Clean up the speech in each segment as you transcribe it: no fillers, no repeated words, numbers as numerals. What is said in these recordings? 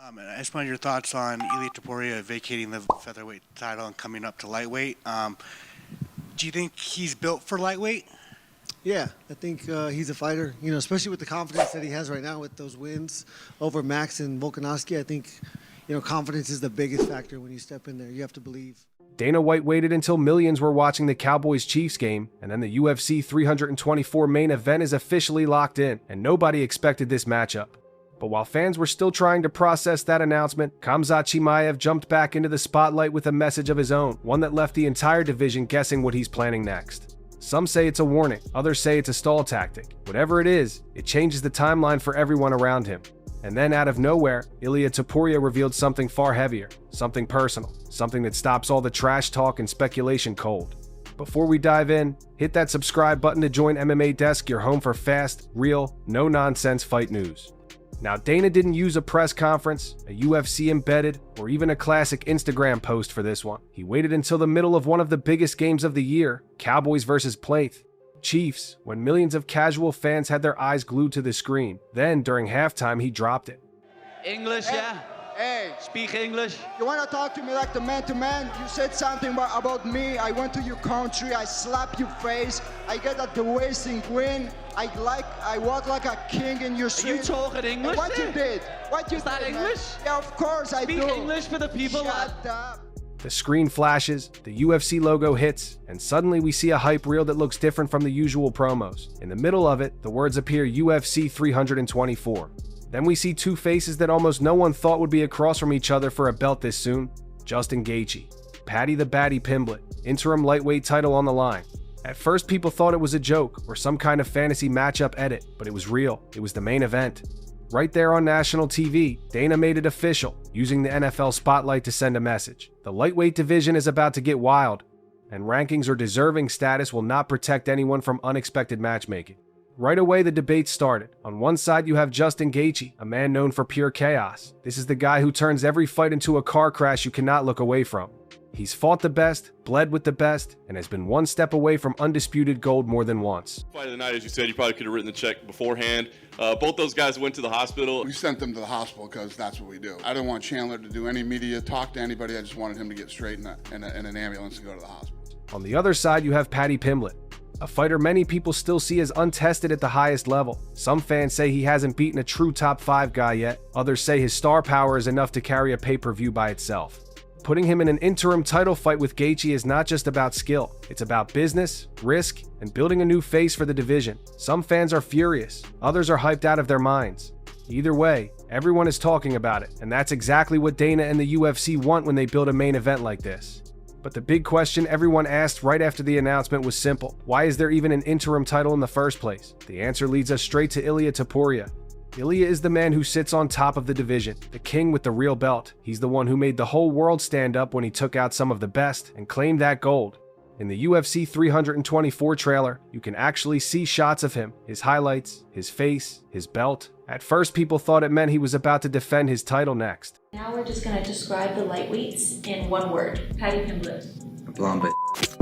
And I just wanted your thoughts on Ilia Topuria vacating the featherweight title and coming up to lightweight. Do you think he's built for lightweight? Yeah, I think he's a fighter, especially with the confidence that he has right now with those wins over Max and Volkanovski. I think, confidence is the biggest factor when you step in there. You have to believe. Dana White waited until millions were watching the Cowboys-Chiefs game, and then the UFC 324 main event is officially locked in, and nobody expected this matchup. But while fans were still trying to process that announcement, Khamzat Chimaev jumped back into the spotlight with a message of his own, one that left the entire division guessing what he's planning next. Some say it's a warning, others say it's a stall tactic. Whatever it is, it changes the timeline for everyone around him. And then out of nowhere, Ilia Topuria revealed something far heavier, something personal, something that stops all the trash talk and speculation cold. Before we dive in, hit that subscribe button to join MMA Desk, your home for fast, real, no-nonsense fight news. Now, Dana didn't use a press conference, a UFC embedded, or even a classic Instagram post for this one. He waited until the middle of one of the biggest games of the year, Cowboys versus Plath. Chiefs, when millions of casual fans had their eyes glued to the screen. Then, during halftime, he dropped it. English, yeah? Hey, Speak English. you want to talk to me like the man-to-man? You said something about me. I went to your country. I slapped your face. I get at the wasting win. I walk like a king in your Are street. you talking English? What you did? What you Is that did, man? English? Yeah, of course I Speak do. English for the people. Shut up. The screen flashes, the UFC logo hits, and suddenly we see a hype reel that looks different from the usual promos. In the middle of it, the words appear UFC 324. Then we see two faces that almost no one thought would be across from each other for a belt this soon. Justin Gaethje, Paddy the Baddy Pimblett, interim lightweight title on the line. At first, people thought it was a joke or some kind of fantasy matchup edit, but it was real. It was the main event. Right there on national TV, Dana made it official, using the NFL spotlight to send a message. The lightweight division is about to get wild, and rankings or deserving status will not protect anyone from unexpected matchmaking. Right away, the debate started. On one side, you have Justin Gaethje, a man known for pure chaos. This is the guy who turns every fight into a car crash you cannot look away from. He's fought the best, bled with the best, and has been one step away from undisputed gold more than once. Fight of the night, as you said, you probably could have written the check beforehand. Both those guys went to the hospital. We sent them to the hospital because that's what we do. I didn't want Chandler to do any media, talk to anybody. I just wanted him to get straight in an ambulance and go to the hospital. On the other side, you have Paddy Pimblett, a fighter many people still see as untested at the highest level. Some fans say he hasn't beaten a true top 5 guy yet. Others say his star power is enough to carry a pay-per-view by itself. Putting him in an interim title fight with Gaethje is not just about skill. It's about business, risk, and building a new face for the division. Some fans are furious. Others are hyped out of their minds. Either way, everyone is talking about it, and that's exactly what Dana and the UFC want when they build a main event like this. But the big question everyone asked right after the announcement was simple. Why is there even an interim title in the first place? The answer leads us straight to Ilia Topuria. Ilia is the man who sits on top of the division, the king with the real belt. He's the one who made the whole world stand up when he took out some of the best and claimed that gold. In the UFC 324 trailer, you can actually see shots of him, his highlights, his face, his belt. At first, people thought it meant he was about to defend his title next. Now we're just going to describe the lightweights in one word. Paddy Pimblett. A blonde bitch.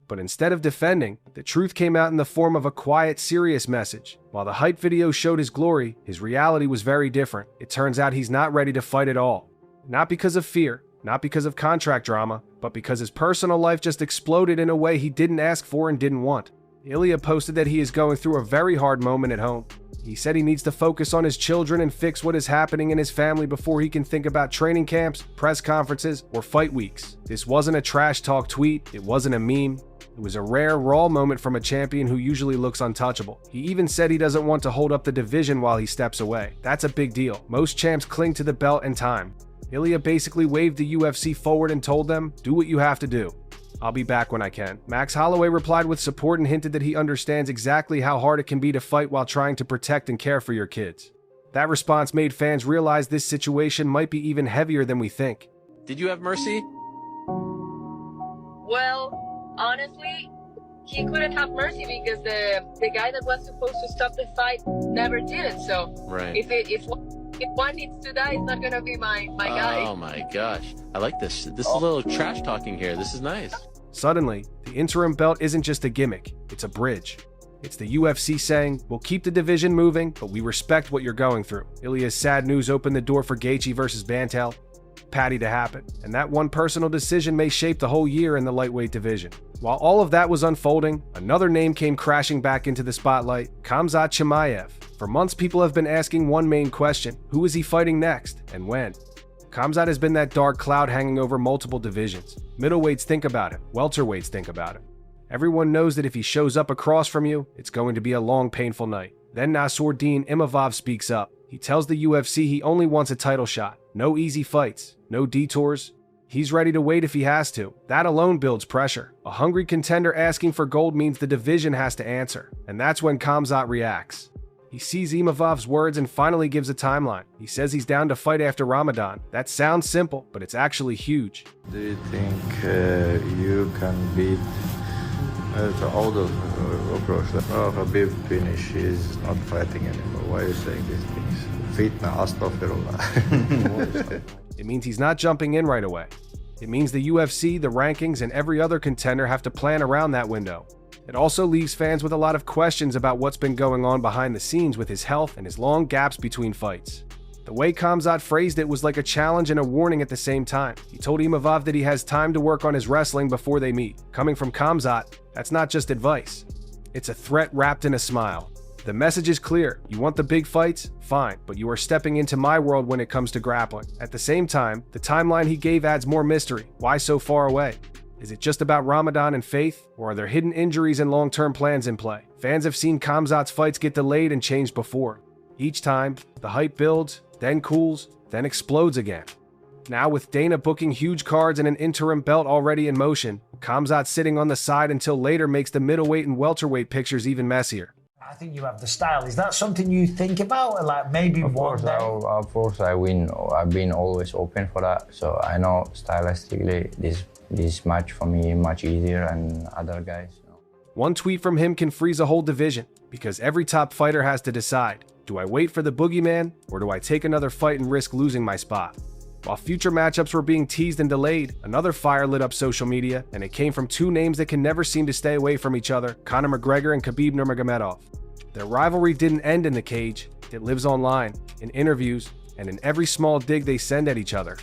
But instead of defending, the truth came out in the form of a quiet, serious message. While the hype video showed his glory, his reality was very different. It turns out he's not ready to fight at all. Not because of fear, not because of contract drama, but because his personal life just exploded in a way he didn't ask for and didn't want. Ilia posted that he is going through a very hard moment at home. He said he needs to focus on his children and fix what is happening in his family before he can think about training camps, press conferences, or fight weeks. This wasn't a trash talk tweet, it wasn't a meme. It was a rare, raw moment from a champion who usually looks untouchable. He even said he doesn't want to hold up the division while he steps away. That's a big deal. Most champs cling to the belt and time. Ilia basically waved the UFC forward and told them, do what you have to do. I'll be back when I can. Max Holloway replied with support and hinted that he understands exactly how hard it can be to fight while trying to protect and care for your kids. That response made fans realize this situation might be even heavier than we think. Did you have mercy? Well, honestly, he couldn't have mercy because the guy that was supposed to stop the fight never did it. So Right. if one needs to die, it's not gonna be my guy. Oh my gosh. I like this. This is a little trash talking here. This is nice. Suddenly, the interim belt isn't just a gimmick, it's a bridge. It's the UFC saying, we'll keep the division moving, but we respect what you're going through. Ilia's sad news opened the door for Gaethje versus Bantel. Patty to happen, and that one personal decision may shape the whole year in the lightweight division. While all of that was unfolding, another name came crashing back into the spotlight, Khamzat Chimaev. For months, people have been asking one main question: who is he fighting next, and when? Khamzat has been that dark cloud hanging over multiple divisions. Middleweights think about him, welterweights think about him. Everyone knows that if he shows up across from you, it's going to be a long, painful night. Then Nassourdine Imavov speaks up. He tells the UFC he only wants a title shot. No easy fights, no detours. He's ready to wait if he has to. That alone builds pressure. A hungry contender asking for gold means the division has to answer. And that's when Khamzat reacts. He sees Imavov's words and finally gives a timeline. He says he's down to fight after Ramadan. That sounds simple, but it's actually huge. Do you think you can beat the older approach? Khabib finish, he's not fighting anymore. Why are you saying these things? Fitna, astaghfirullah. It means he's not jumping in right away. It means the UFC, the rankings, and every other contender have to plan around that window. It also leaves fans with a lot of questions about what's been going on behind the scenes with his health and his long gaps between fights. The way Khamzat phrased it was like a challenge and a warning at the same time. He told Imavov that he has time to work on his wrestling before they meet. Coming from Khamzat, that's not just advice. It's a threat wrapped in a smile. The message is clear. You want the big fights? Fine, but you are stepping into my world when it comes to grappling. At the same time, the timeline he gave adds more mystery. Why so far away? Is it just about Ramadan and faith, or are there hidden injuries and long-term plans in play? Fans have seen Khamzat's fights get delayed and changed before. Each time, the hype builds, then cools, then explodes again. Now with Dana booking huge cards and an interim belt already in motion, Khamzat sitting on the side until later makes the middleweight and welterweight pictures even messier. I think you have the style. Is that something you think about? Like maybe one day? Of course, I've been always open for that. So I know stylistically this match for me much easier than other guys. One tweet from him can freeze a whole division, because every top fighter has to decide, do I wait for the boogeyman, or do I take another fight and risk losing my spot? While future matchups were being teased and delayed, another fire lit up social media, and it came from two names that can never seem to stay away from each other, Conor McGregor and Khabib Nurmagomedov. Their rivalry didn't end in the cage, it lives online, in interviews, and in every small dig they send at each other.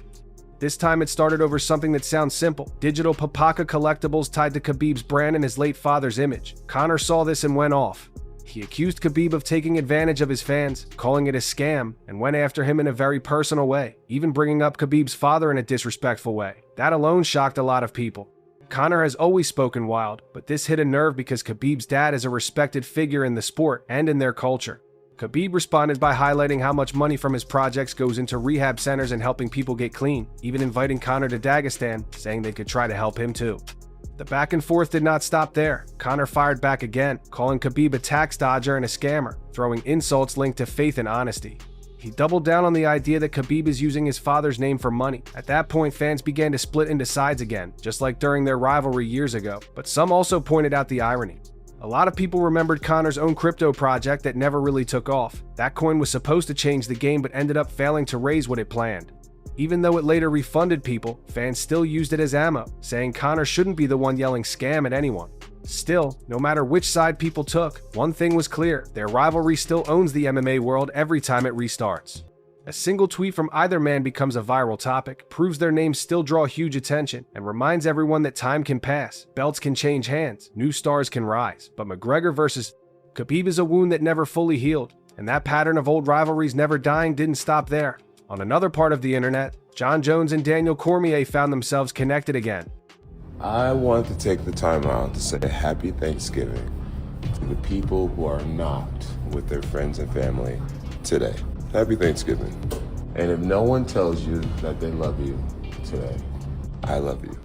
This time it started over something that sounds simple, digital Papaka collectibles tied to Khabib's brand and his late father's image. Conor saw this and went off. He accused Khabib of taking advantage of his fans, calling it a scam, and went after him in a very personal way, even bringing up Khabib's father in a disrespectful way. That alone shocked a lot of people. Conor has always spoken wild, but this hit a nerve because Khabib's dad is a respected figure in the sport and in their culture. Khabib responded by highlighting how much money from his projects goes into rehab centers and helping people get clean, even inviting Conor to Dagestan, saying they could try to help him too. The back and forth did not stop there. Conor fired back again, calling Khabib a tax dodger and a scammer, throwing insults linked to faith and honesty. He doubled down on the idea that Khabib is using his father's name for money. At that point, fans began to split into sides again, just like during their rivalry years ago, but some also pointed out the irony. A lot of people remembered Conor's own crypto project that never really took off. That coin was supposed to change the game but ended up failing to raise what it planned. Even though it later refunded people, fans still used it as ammo, saying Conor shouldn't be the one yelling scam at anyone. Still, no matter which side people took, one thing was clear: their rivalry still owns the MMA world every time it restarts. A single tweet from either man becomes a viral topic, proves their names still draw huge attention, and reminds everyone that time can pass, belts can change hands, new stars can rise. But McGregor versus Khabib is a wound that never fully healed, and that pattern of old rivalries never dying didn't stop there. On another part of the internet, Jon Jones and Daniel Cormier found themselves connected again. I want to take the time out to say happy Thanksgiving to the people who are not with their friends and family today. Happy Thanksgiving. And if no one tells you that they love you today, I love you.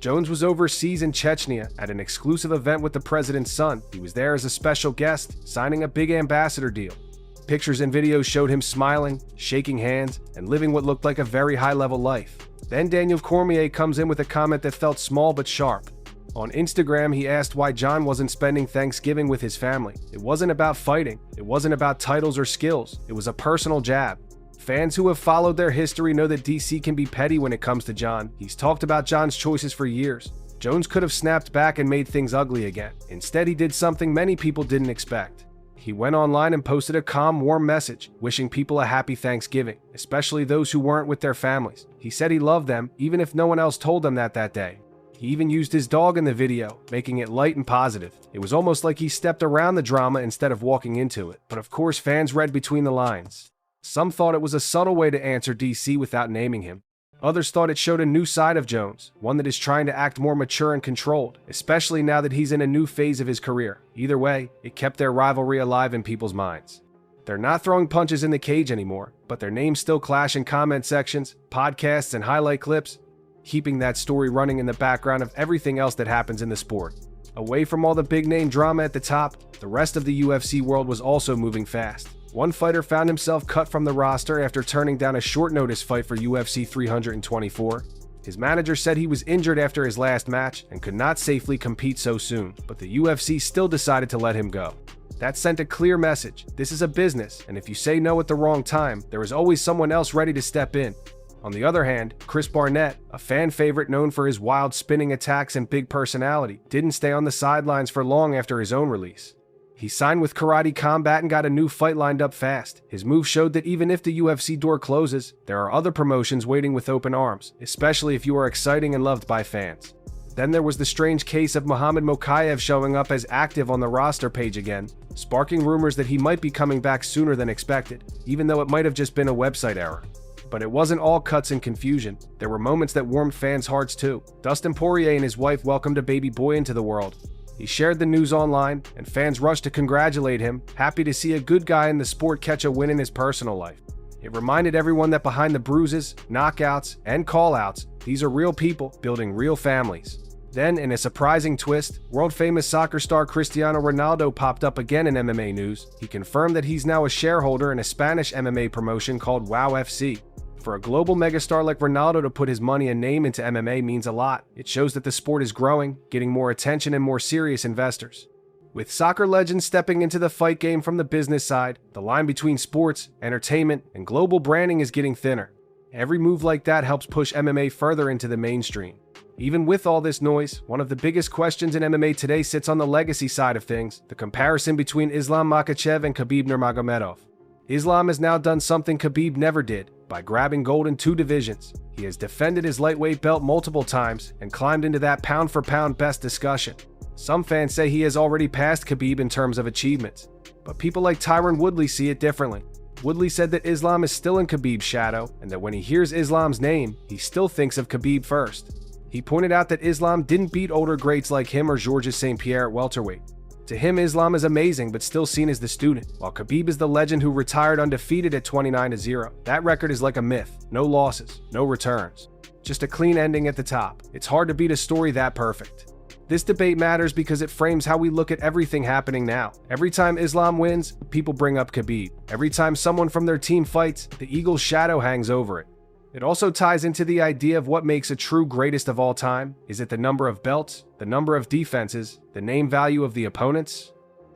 Jones was overseas in Chechnya at an exclusive event with the president's son. He was there as a special guest, signing a big ambassador deal. Pictures and videos showed him smiling, shaking hands, and living what looked like a very high-level life. Then Daniel Cormier comes in with a comment that felt small but sharp. On Instagram, he asked why Jon wasn't spending Thanksgiving with his family. It wasn't about fighting. It wasn't about titles or skills. It was a personal jab. Fans who have followed their history know that DC can be petty when it comes to Jon. He's talked about Jon's choices for years. Jones could have snapped back and made things ugly again. Instead, he did something many people didn't expect. He went online and posted a calm, warm message, wishing people a happy Thanksgiving, especially those who weren't with their families. He said he loved them, even if no one else told them that day. He even used his dog in the video, making it light and positive. It was almost like he stepped around the drama instead of walking into it. But of course, fans read between the lines. Some thought it was a subtle way to answer DC without naming him. Others thought it showed a new side of Jones, one that is trying to act more mature and controlled, especially now that he's in a new phase of his career. Either way, it kept their rivalry alive in people's minds. They're not throwing punches in the cage anymore, but their names still clash in comment sections, podcasts, and highlight clips, keeping that story running in the background of everything else that happens in the sport. Away from all the big-name drama at the top, the rest of the UFC world was also moving fast. One fighter found himself cut from the roster after turning down a short-notice fight for UFC 324. His manager said he was injured after his last match and could not safely compete so soon, but the UFC still decided to let him go. That sent a clear message. This is a business, and if you say no at the wrong time, there is always someone else ready to step in. On the other hand, Chris Barnett, a fan favorite known for his wild spinning attacks and big personality, didn't stay on the sidelines for long after his own release. He signed with Karate Combat and got a new fight lined up fast. His move showed that even if the UFC door closes, there are other promotions waiting with open arms, especially if you are exciting and loved by fans. Then there was the strange case of Muhammad Mokaev showing up as active on the roster page again, sparking rumors that he might be coming back sooner than expected, even though it might have just been a website error. But it wasn't all cuts and confusion. There were moments that warmed fans' hearts too. Dustin Poirier and his wife welcomed a baby boy into the world. He shared the news online, and fans rushed to congratulate him, happy to see a good guy in the sport catch a win in his personal life. It reminded everyone that behind the bruises, knockouts, and call-outs, these are real people building real families. Then, in a surprising twist, world-famous soccer star Cristiano Ronaldo popped up again in MMA news. He confirmed that he's now a shareholder in a Spanish MMA promotion called WOW FC. For a global megastar like Ronaldo to put his money and name into MMA means a lot. It shows that the sport is growing, getting more attention and more serious investors. With soccer legends stepping into the fight game from the business side, the line between sports, entertainment, and global branding is getting thinner. Every move like that helps push MMA further into the mainstream. Even with all this noise, one of the biggest questions in MMA today sits on the legacy side of things, the comparison between Islam Makhachev and Khabib Nurmagomedov. Islam has now done something Khabib never did, by grabbing gold in 2 divisions. He has defended his lightweight belt multiple times and climbed into that pound-for-pound best discussion. Some fans say he has already passed Khabib in terms of achievements, but people like Tyron Woodley see it differently. Woodley said that Islam is still in Khabib's shadow, and that when he hears Islam's name, he still thinks of Khabib first. He pointed out that Islam didn't beat older greats like him or Georges St. Pierre at welterweight. To him, Islam is amazing but still seen as the student, while Khabib is the legend who retired undefeated at 29-0. That record is like a myth. No losses, no returns. Just a clean ending at the top. It's hard to beat a story that perfect. This debate matters because it frames how we look at everything happening now. Every time Islam wins, people bring up Khabib. Every time someone from their team fights, the Eagle's shadow hangs over it. It also ties into the idea of what makes a true greatest of all time. Is it the number of belts, the number of defenses, the name value of the opponents?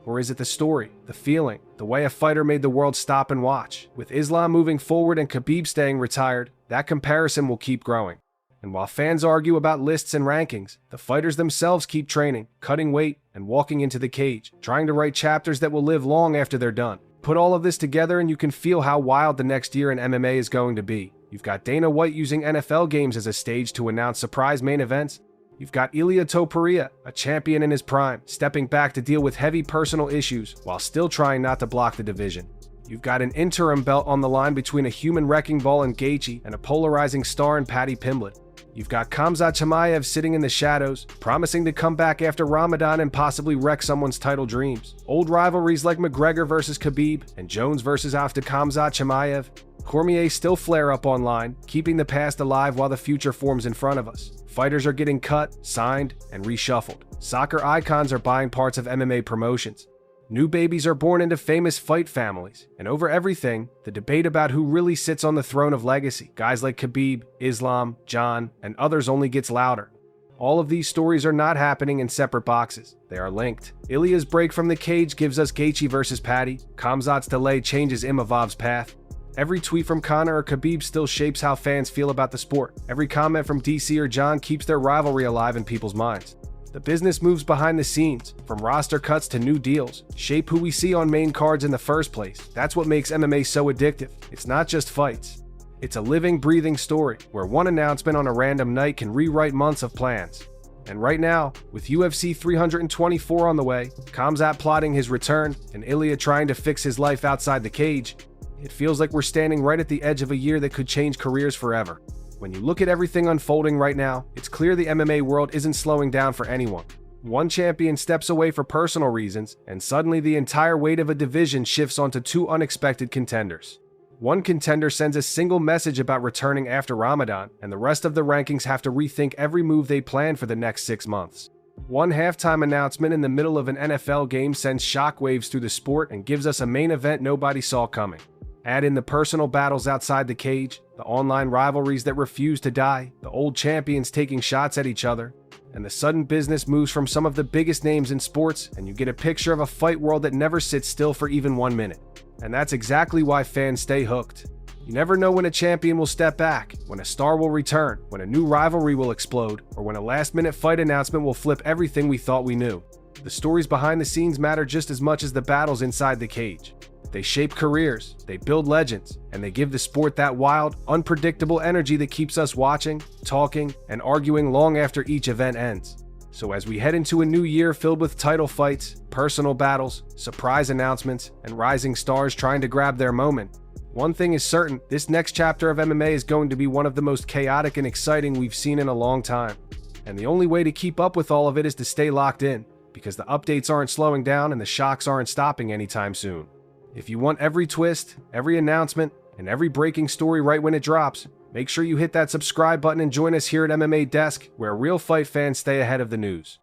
Or is it the story, the feeling, the way a fighter made the world stop and watch? With Islam moving forward and Khabib staying retired, that comparison will keep growing. And while fans argue about lists and rankings, the fighters themselves keep training, cutting weight, and walking into the cage, trying to write chapters that will live long after they're done. Put all of this together and you can feel how wild the next year in MMA is going to be. You've got Dana White using NFL games as a stage to announce surprise main events. You've got Ilia Topuria, a champion in his prime, stepping back to deal with heavy personal issues while still trying not to block the division. You've got an interim belt on the line between a human wrecking ball in Gaethje and a polarizing star in Pimblett. You've got Khamzat Chimaev sitting in the shadows, promising to come back after Ramadan and possibly wreck someone's title dreams. Old rivalries like McGregor versus Khabib and Jones versus after Khamzat Chimaev. Cormier still flare up online, keeping the past alive while the future forms in front of us. Fighters are getting cut, signed, and reshuffled. Soccer icons are buying parts of MMA promotions. New babies are born into famous fight families. And over everything, the debate about who really sits on the throne of legacy, guys like Khabib, Islam, Jon, and others only gets louder. All of these stories are not happening in separate boxes. They are linked. Ilia's break from the cage gives us Gaethje versus Paddy. Khamzat's delay changes Imavov's path. Every tweet from Conor or Khabib still shapes how fans feel about the sport. Every comment from DC or Jon keeps their rivalry alive in people's minds. The business moves behind the scenes, from roster cuts to new deals, shape who we see on main cards in the first place. That's what makes MMA so addictive. It's not just fights. It's a living, breathing story where one announcement on a random night can rewrite months of plans. And right now, with UFC 324 on the way, Khamzat plotting his return, and Ilia trying to fix his life outside the cage, it feels like we're standing right at the edge of a year that could change careers forever. When you look at everything unfolding right now, it's clear the MMA world isn't slowing down for anyone. One champion steps away for personal reasons, and suddenly the entire weight of a division shifts onto two unexpected contenders. One contender sends a single message about returning after Ramadan, and the rest of the rankings have to rethink every move they plan for the next 6 months. One halftime announcement in the middle of an NFL game sends shockwaves through the sport and gives us a main event nobody saw coming. Add in the personal battles outside the cage, the online rivalries that refuse to die, the old champions taking shots at each other, and the sudden business moves from some of the biggest names in sports, and you get a picture of a fight world that never sits still for even 1 minute. And that's exactly why fans stay hooked. You never know when a champion will step back, when a star will return, when a new rivalry will explode, or when a last-minute fight announcement will flip everything we thought we knew. The stories behind the scenes matter just as much as the battles inside the cage. They shape careers, they build legends, and they give the sport that wild, unpredictable energy that keeps us watching, talking, and arguing long after each event ends. So as we head into a new year filled with title fights, personal battles, surprise announcements, and rising stars trying to grab their moment, one thing is certain, this next chapter of MMA is going to be one of the most chaotic and exciting we've seen in a long time. And the only way to keep up with all of it is to stay locked in, because the updates aren't slowing down and the shocks aren't stopping anytime soon. If you want every twist, every announcement, and every breaking story right when it drops, make sure you hit that subscribe button and join us here at MMA Desk, where real fight fans stay ahead of the news.